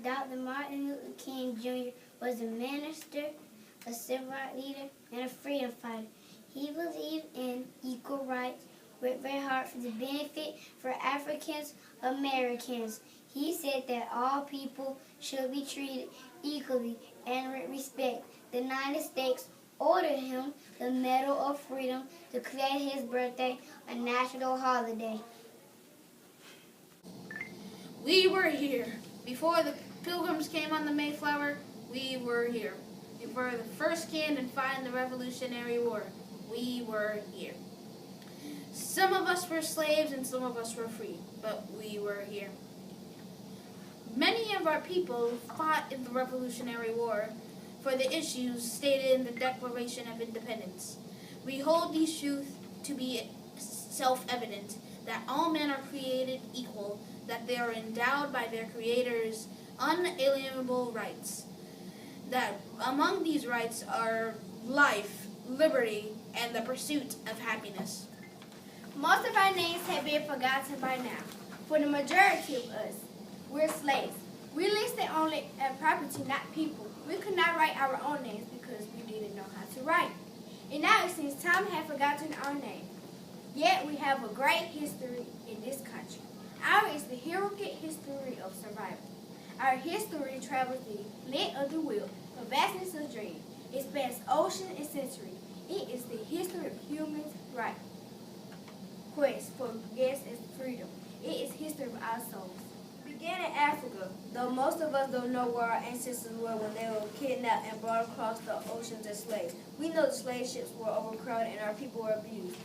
Dr. Martin Luther King Jr. was a minister, a civil rights leader, and a freedom fighter. He believed in equal rights, worked very hard for the benefit for African Americans. He said that all people should be treated equally and with respect. The United States ordered him the Medal of Freedom to declare his birthday a national holiday. We were here. Before the Pilgrims came on the Mayflower, we were here. Before the first cannon fight in the Revolutionary War, we were here. Some of us were slaves and some of us were free, but we were here. Many of our people fought in the Revolutionary War for the issues stated in the Declaration of Independence. We hold these truths to be self-evident, that all men are created equal, that they are endowed by their Creator's unalienable rights, that among these rights are life, liberty, and the pursuit of happiness. Most of our names have been forgotten by now. For the majority of us, we're slaves. We listed only as property, not people. We could not write our own names because we didn't know how to write. And now it seems time has forgotten our name. Yet we have a great history in this country. Ours is the heroic history of survival. Our history travels the length of the wheel, the vastness of dream. It spans ocean and century. It is the history of humans' right. Quest for yes and freedom. It is history of our souls. Began in Africa, though most of us don't know where our ancestors were when they were kidnapped and brought across the oceans as slaves. We know the slave ships were overcrowded and our people were abused.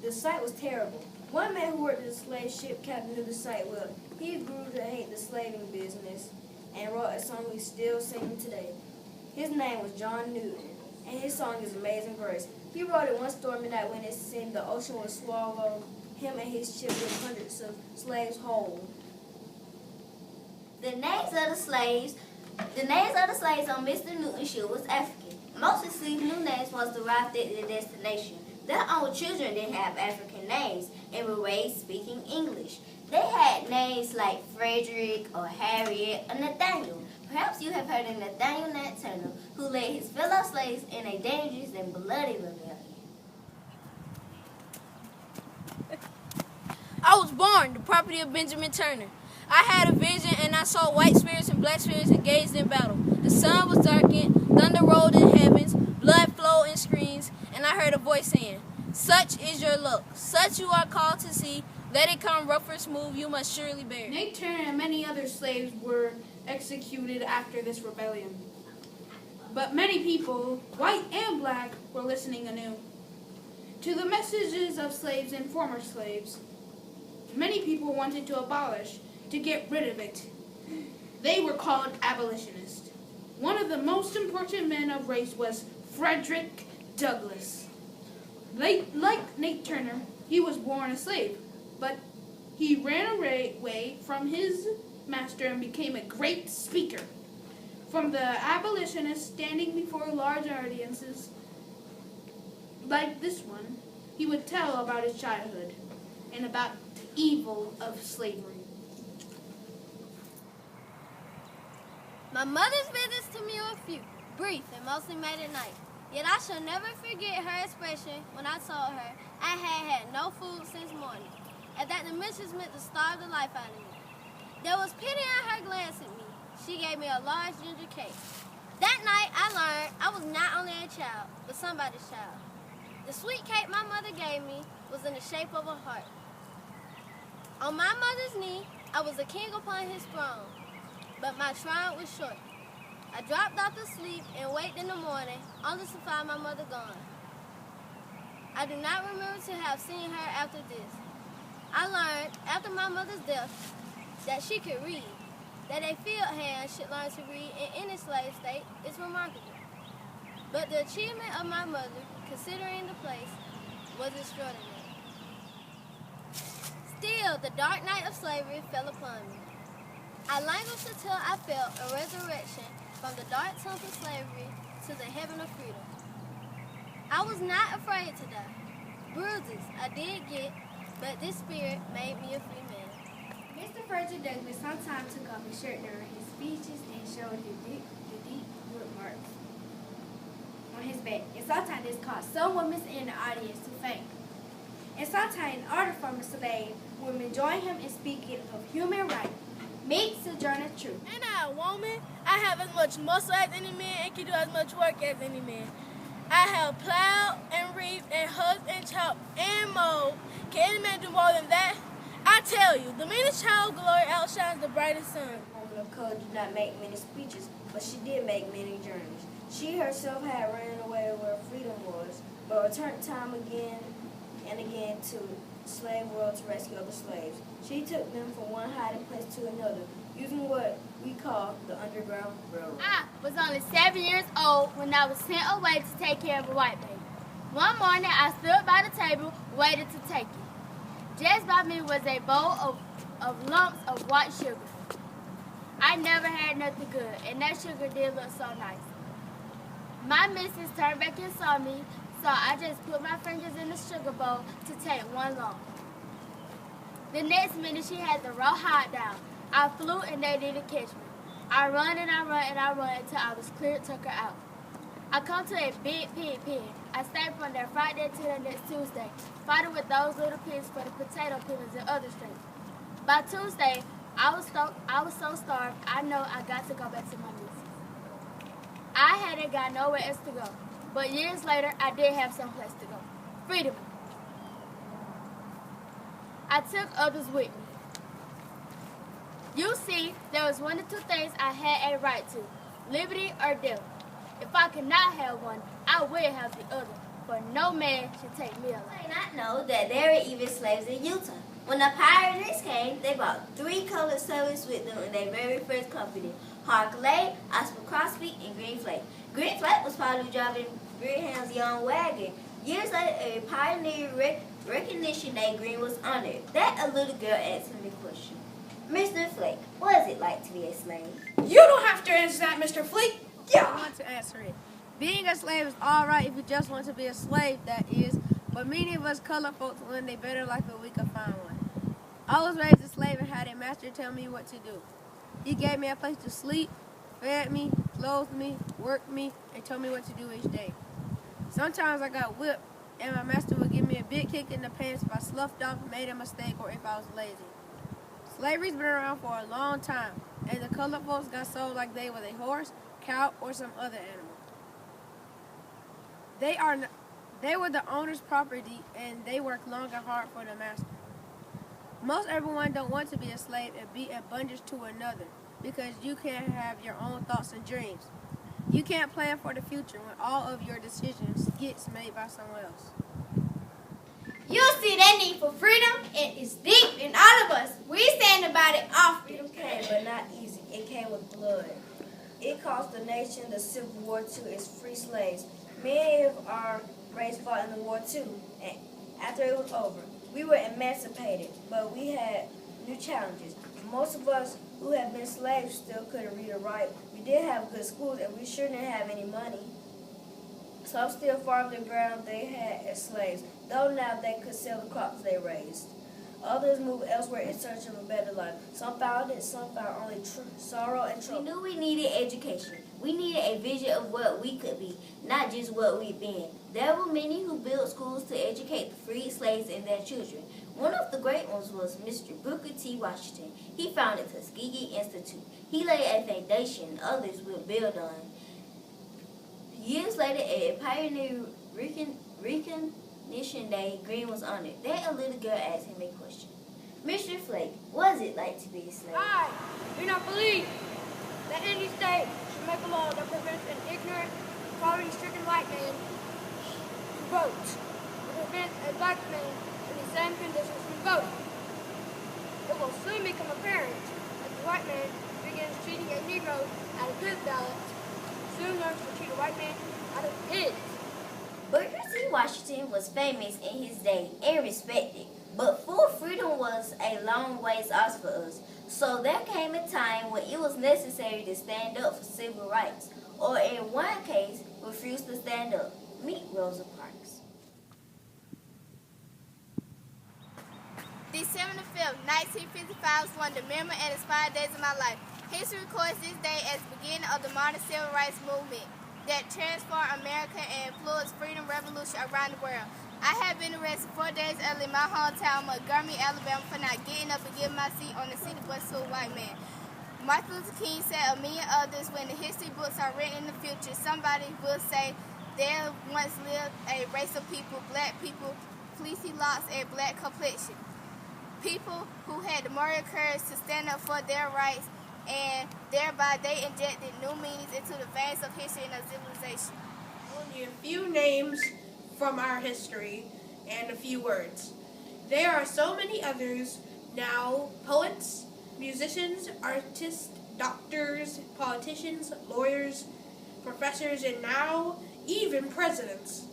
The sight was terrible. One man who worked as a slave ship captain knew the sight well. He grew to hate the slaving business and wrote a song we still sing today. His name was John Newton, and his song is Amazing Grace. He wrote it one stormy night when it seemed the ocean would swallow him and his ship with hundreds of slaves whole. The names of the slaves on Mr. Newton's ship was African. Most of these new names once arrived at their destination. Their own children didn't have African names and were raised speaking English. They had names like Frederick or Harriet or Nathaniel. Perhaps you have heard of Nathaniel Nat Turner, who led his fellow slaves in a dangerous and bloody rebellion. I was born the property of Benjamin Turner. I had a vision and I saw white spirits and black spirits engaged in battle. The sun was darkened, thunder rolled in heavens, blood flowed in screens, and I heard a voice saying, "Such is your look, such you are called to see. Let it come rough or smooth, you must surely bear." Nate Turner and many other slaves were executed after this rebellion. But many people, white and black, were listening anew to the messages of slaves and former slaves. Many people wanted to abolish, to get rid of it. They were called abolitionists. One of the most important men of race was Frederick Douglass. Like Nate Turner, he was born a slave, but he ran away from his master and became a great speaker. From the abolitionists standing before large audiences like this one, he would tell about his childhood and about the evil of slavery. My mother's visits to me were few, brief, and mostly made at night. Yet I shall never forget her expression when I told her I had had no food since morning, and that the mistress meant to starve the life out of me. There was pity in her glance at me. She gave me a large ginger cake. That night I learned I was not only a child, but somebody's child. The sweet cake my mother gave me was in the shape of a heart. On my mother's knee, I was a king upon his throne. But my triumph was short. I dropped off to sleep and waked in the morning, only to find my mother gone. I do not remember to have seen her after this. I learned, after my mother's death, that she could read. That a field hand should learn to read in any slave state is remarkable. But the achievement of my mother, considering the place, was extraordinary. Still, the dark night of slavery fell upon me. I languished until I felt a resurrection from the dark tomb of slavery to the heaven of freedom. I was not afraid to die. Bruises I did get, but this spirit made me a free man. Mr. Frederick Douglass sometimes took off his shirt during his speeches and showed the deep wood marks on his back. And sometimes this caused some women in the audience to faint. And sometimes other former slave women join him in speaking of human rights. Meet Sojourner Truth. Ain't I a woman? I have as much muscle as any man and can do as much work as any man. I have plowed and reaped and hugged and chopped and mowed. Can any man do more than that? I tell you, the meanest child glory outshines the brightest sun. Woman of color did not make many speeches, but she did make many journeys. She herself had ran away where freedom was, but returned time again and again to slave world to rescue other slaves. She took them from one hiding place to another, using what we call the Underground Railroad. I was only 7 years old when I was sent away to take care of a white baby. One morning, I stood by the table, waited to take it. Just by me was a bowl of lumps of white sugar. I never had nothing good, and that sugar did look so nice. My missus turned back and saw me, so I just put my fingers in the sugar bowl to take one lump. The next minute, she had the raw hide down. I flew, and they didn't catch me. I run and I run and I run until I was clear took her out. I come to a big pig pen. I stayed from there Friday to the next Tuesday, fighting with those little pigs for the potato peelings and other things. By Tuesday, I was so starved, I know I got to go back to my missus. I hadn't got nowhere else to go, but years later, I did have someplace to go. Freedom. I took others with me. You see, there was one or two things I had a right to, liberty or death. If I could not have one, I will have the other, for no man should take me alive. You may not know that there were even slaves in Utah. When the pioneers came, they brought 3 colored servants with them in their very first company: Hark Lay, Oscar Crosby, and Green Flake. Green Flake was probably driving Greenham's young wagon. Years later, a pioneer recognition day, Green was honored. That a little girl asked him the question: Mr. Flake, what is it like to be a slave? You don't have to answer that, Mr. Flake. I want to answer it. Being a slave is all right if you just want to be a slave, that is, but many of us colored folks want a better life if we could find one. I was raised a slave and had a master tell me what to do. He gave me a place to sleep, fed me, clothed me, worked me, and told me what to do each day. Sometimes I got whipped, and my master would give me a big kick in the pants if I sloughed off, made a mistake, or if I was lazy. Slavery's been around for a long time, and the colored folks got sold like they was a horse, cow, or some other animal. They were the owner's property, and they worked long and hard for the master. Most everyone don't want to be a slave and be a bondage to another, because you can't have your own thoughts and dreams. You can't plan for the future when all of your decisions gets made by someone else. You see that need for freedom, and it's deep in all of us. We stand about it often. Freedom came, but not easy. It came with blood. It cost the nation the Civil War to its free slaves. Many of our race fought in the war too, and after it was over, we were emancipated, but we had new challenges. Most of us who had been slaves still couldn't read or write. We did have good schools, and we sure didn't have any money. Some still farmed the ground they had as slaves, though now they could sell the crops they raised. Others moved elsewhere in search of a better life. Some found it, some found only sorrow and We trouble. knew we needed education. We needed a vision of what we could be, not just what we've been. There were many who built schools to educate the freed slaves and their children. One of the great ones was Mr. Booker T. Washington. He founded Tuskegee Institute. He laid a foundation others will build on. Years later, at Pioneer Recognition Day, Green was honored. Then a little girl asked him a question. Mr. Flake, what is it like to be a slave? I do not believe that any state should make a law that prevents an ignorant, poverty-stricken white man to vote, or prevents a black man in the same conditions from voting. It will soon become apparent that the white man begins treating a Negro out of his ballot, soon learns to treat a white man out of his. Booker T. Washington was famous in his day and respected, but full freedom was a long ways off for us. So there came a time when it was necessary to stand up for civil rights, or in one case, refuse to stand up. Meet Rosa Parks. December the 5th, 1955 was one of the memorable and inspiring days of my life. History records this day as the beginning of the modern civil rights movement that transformed America and influenced freedom revolution around the world. I have been arrested 4 days early in my hometown, Montgomery, Alabama, for not getting up and giving my seat on the city bus to a white man. Martin Luther King said a million others, when the history books are written in the future, somebody will say there once lived a race of people, black people, fleecy locks, and black complexion. People who had the moral courage to stand up for their rights, and thereby they injected new meanings into the veins of history and of civilization. Only a few names from our history and a few words. There are so many others now: poets, musicians, artists, doctors, politicians, lawyers, professors, and now even presidents.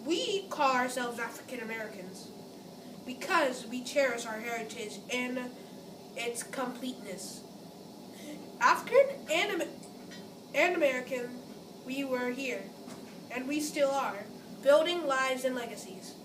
We call ourselves African Americans because we cherish our heritage and its completeness. African and American, we were here, and we still are, building lives and legacies.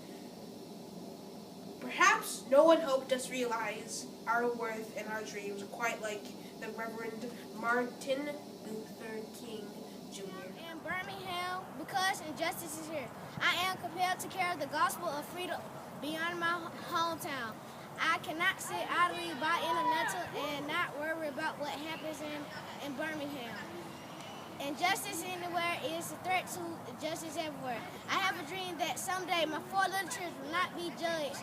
Perhaps no one helped us realize our worth and our dreams quite like the Reverend Martin Luther King Jr. In Birmingham, because injustice is here, I am compelled to carry the gospel of freedom beyond my hometown. I cannot sit idly by in a mental and not worry about what happens in Birmingham. Injustice anywhere is a threat to justice everywhere. I have a dream that someday my 4 little children will not be judged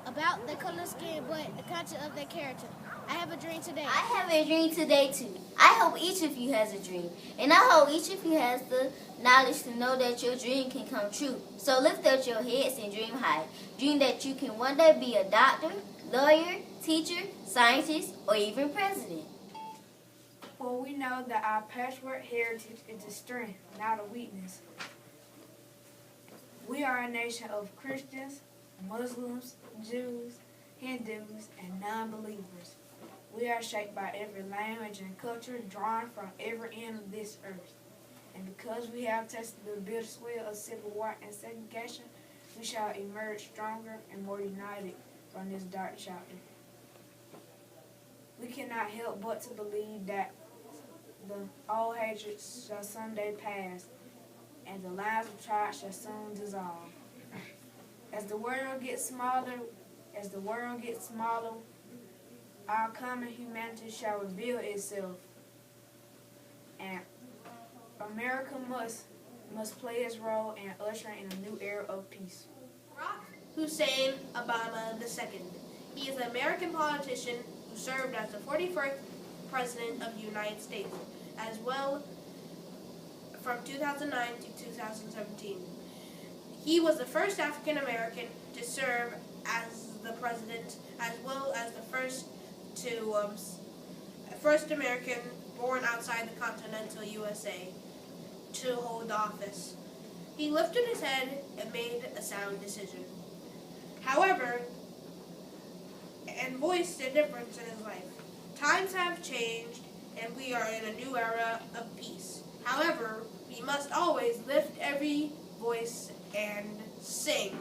about their color of skin, but the content of their character. I have a dream today. I have a dream today too. I hope each of you has a dream. And I hope each of you has the knowledge to know that your dream can come true. So lift up your heads and dream high. Dream that you can one day be a doctor, lawyer, teacher, scientist, or even president. For we know that our patchwork heritage is a strength, not a weakness. We are a nation of Christians, Muslims, Jews, Hindus, and non-believers. We are shaped by every language and culture drawn from every end of this earth. And because we have tasted the bitter sweat of civil war and segregation, we shall emerge stronger and more united from this dark chapter. We cannot help but to believe that the old hatred shall someday pass, and the lines of tribes shall soon dissolve. As the world gets smaller, our common humanity shall reveal itself, and America must play its role in ushering in a new era of peace. Hussein Obama II. He is an American politician who served as the 41st President of the United States, as well from 2009 to 2017. He was the first African American to serve as the president, as well as the first American born outside the continental USA to hold office. He lifted his head and made a sound decision. However, and voiced a difference in his life. Times have changed, and we are in a new era of peace. However, we must always lift every voice and sing.